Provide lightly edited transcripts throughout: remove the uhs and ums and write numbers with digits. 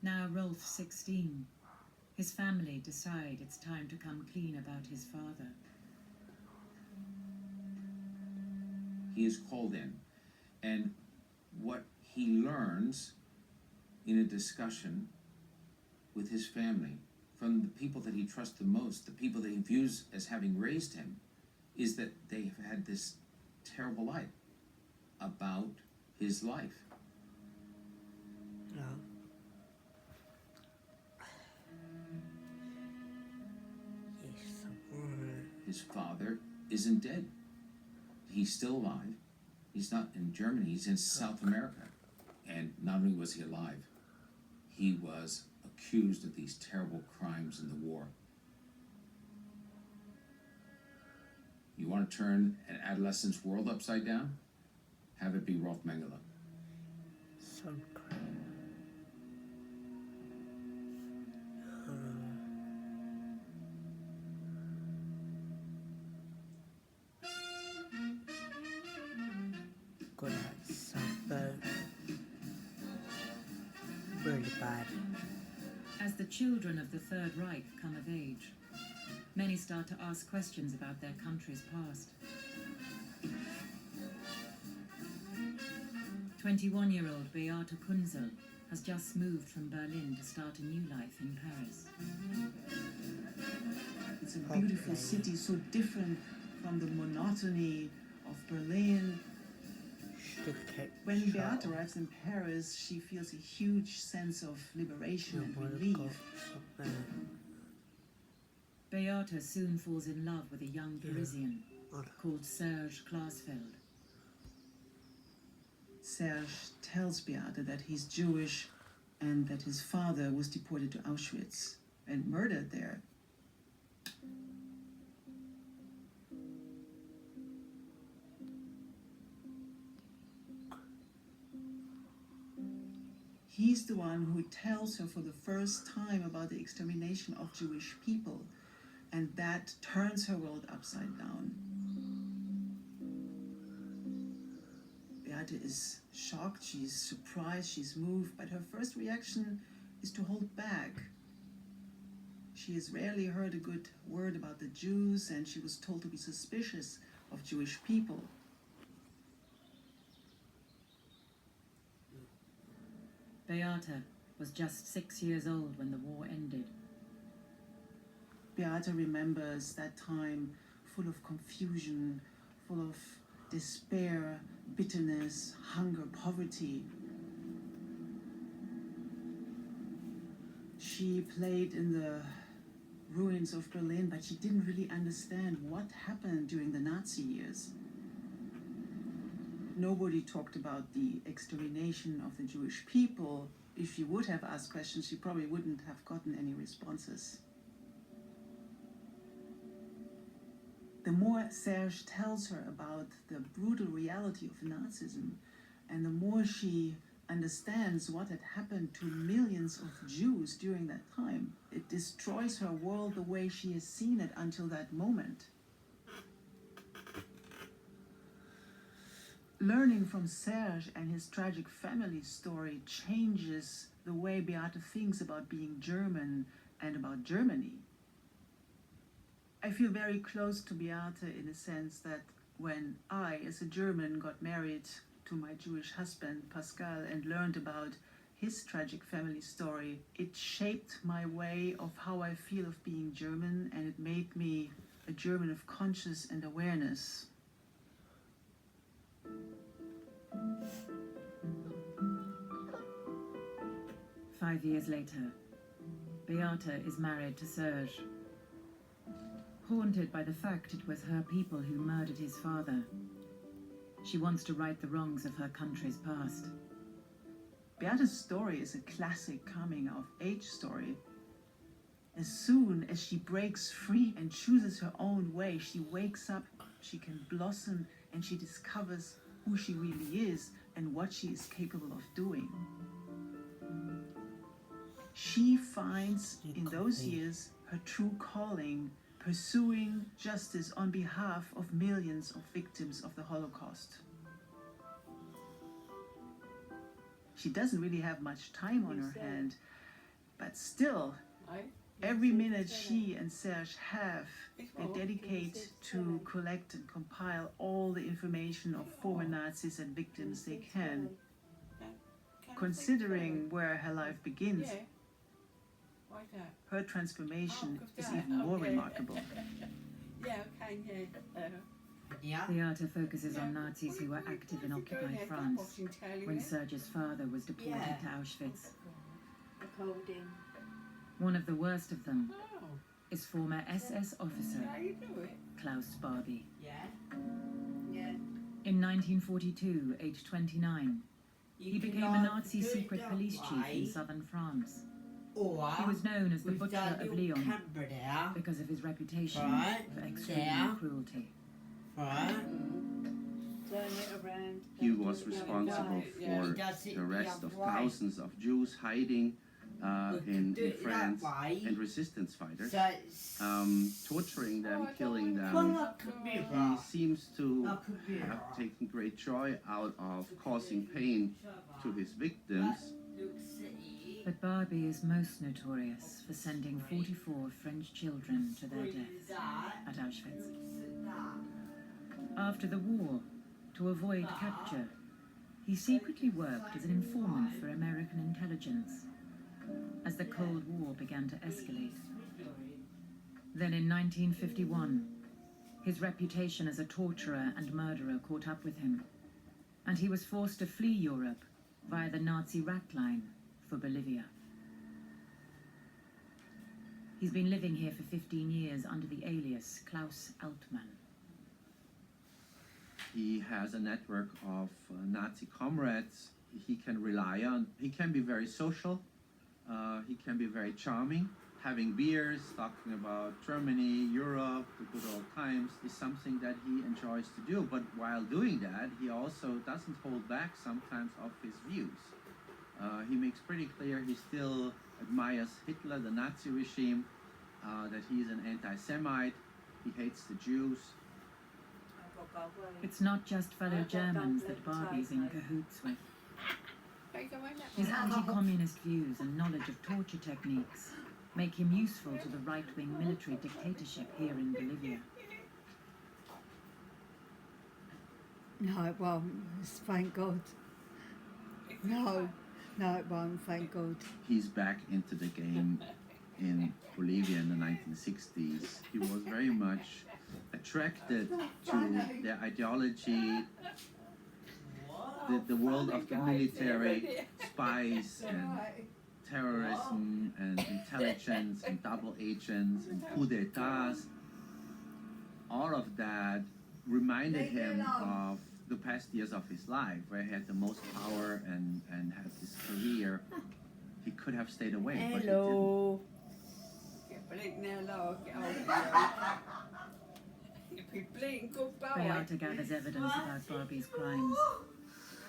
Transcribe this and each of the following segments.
Now Rolf's 16. His family decide it's time to come clean about his father. He is called in, and what he learns in a discussion with his family, from the people that he trusts the most, the people that he views as having raised him, is that they have had this terrible life about his life. Ja. His father isn't dead. He's still alive. He's not in Germany, he's in South America. And not only was he alive, he was accused of these terrible crimes in the war. You want to turn an adolescent's world upside down? Have it be Rolf Mengele. So crazy. Good at something really bad. As the children of the Third Reich come of age, many start to ask questions about their country's past. 21-year-old Beate Kunzel has just moved from Berlin to start a new life in Paris. It's a beautiful city, so different from the monotony of Berlin. When Beate arrives in Paris, she feels a huge sense of liberation and relief. Beate soon falls in love with a young Parisian called Serge Klaasfeld. Serge tells Beate that he's Jewish and that his father was deported to Auschwitz and murdered there. He's the one who tells her for the first time about the extermination of Jewish people, and that turns her world upside down. Beate is shocked, she's surprised, she's moved, but her first reaction is to hold back. She has rarely heard a good word about the Jews, and she was told to be suspicious of Jewish people. Beate was just 6 years old when the war ended. Beate remembers that time full of confusion, full of despair, bitterness, hunger, poverty. She played in the ruins of Berlin, but she didn't really understand what happened during the Nazi years. Nobody talked about the extermination of the Jewish people. If she would have asked questions, she probably wouldn't have gotten any responses. The more Serge tells her about the brutal reality of Nazism, and the more she understands what had happened to millions of Jews during that time, it destroys her world the way she has seen it until that moment. Learning from Serge and his tragic family story changes the way Beate thinks about being German and about Germany. I feel very close to Beate in the sense that when I, as a German, got married to my Jewish husband, Pascal, and learned about his tragic family story, it shaped my way of how I feel of being German, and it made me a German of conscience and awareness. 5 years later, Beate is married to Serge. Haunted by the fact it was her people who murdered his father, she wants to right the wrongs of her country's past. Beate's story is a classic coming-of-age story. As soon as she breaks free and chooses her own way, she wakes up, she can blossom, and she discovers who she really is and what she is capable of doing. She finds in those years her true calling, pursuing justice on behalf of millions of victims of the Holocaust. She doesn't really have much time on her hand, But still, every minute she and Serge have, they dedicate to collect and compile all the information of former Nazis and victims they can. Considering where her life begins, her transformation is even more remarkable. Beata focuses on Nazis who were active in occupied France when Serge's father was deported to Auschwitz. One of the worst of them is former SS officer Klaus Barbie. In 1942, aged 29, he became a Nazi secret police chief in southern France. He was known as the Butcher of Lyon because of his reputation for extreme cruelty. He was responsible for the arrest of thousands of Jews hiding in France and resistance fighters, torturing them, killing them. He seems to have taken great joy out of causing pain to his victims. But Barbie is most notorious for sending 44 French children to their deaths at Auschwitz. After the war, to avoid capture, he secretly worked as an informant for American intelligence as the Cold War began to escalate. Then in 1951, his reputation as a torturer and murderer caught up with him, and he was forced to flee Europe via the Nazi rat line for Bolivia. He's been living here for 15 years under the alias Klaus Altmann. He has a network of Nazi comrades he can rely on. He can be very social. He can be very charming. Having beers, talking about Germany, Europe, the good old times is something that he enjoys to do. But while doing that, he also doesn't hold back sometimes of his views. He makes pretty clear he still admires Hitler, the Nazi regime, that he's an anti-Semite, he hates the Jews. It's not just fellow Germans that Barbie's in cahoots with. His anti-communist views and knowledge of torture techniques make him useful to the right-wing military dictatorship here in Bolivia. No, it won't. Thank God. No, it won't. Thank God. He's back into the game in Bolivia in the 1960s. He was very much attracted to their ideology, the world of the military, spies and terrorism and intelligence and double agents and coup d'etats. All of that reminded him of the past years of his life, where he had the most power and had his career. He could have stayed away, but he didn't. Beata gathers evidence about Barbie's crimes.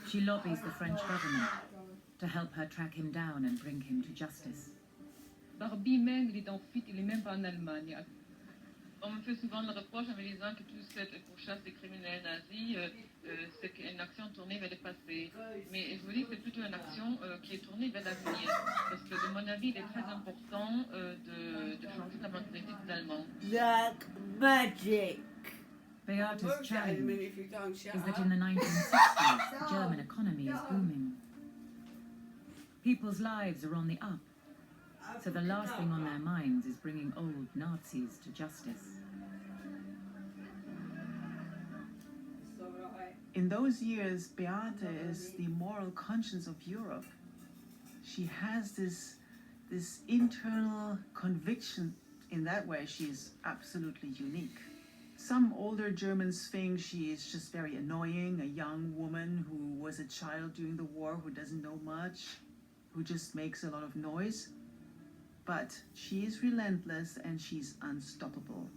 She lobbies the French government to help her track him down and bring him to justice. Barbie même, il est en fuite, il est même pas en Allemagne. On me fait souvent le reproche en me disant que toute cette pourchasse des criminels nazis, c'est une action tournée vers le passé. Mais je vous dis que c'est plutôt une action qui est tournée vers l'avenir. Parce que de mon avis, il est très important de changer la mentalité des Allemands. Like magic. Beata's challenge is that in the 1960s, the German economy is booming. People's lives are on the up, so the last thing on their minds is bringing old Nazis to justice. In those years, Beata is the moral conscience of Europe. She has this internal conviction. In that way, she is absolutely unique. Some older Germans think she is just very annoying, a young woman who was a child during the war, who doesn't know much, who just makes a lot of noise. But she is relentless and she's unstoppable.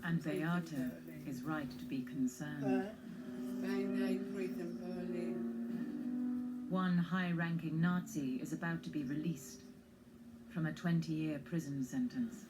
And Beata is right to be concerned. One high-ranking Nazi is about to be released from a 20-year prison sentence.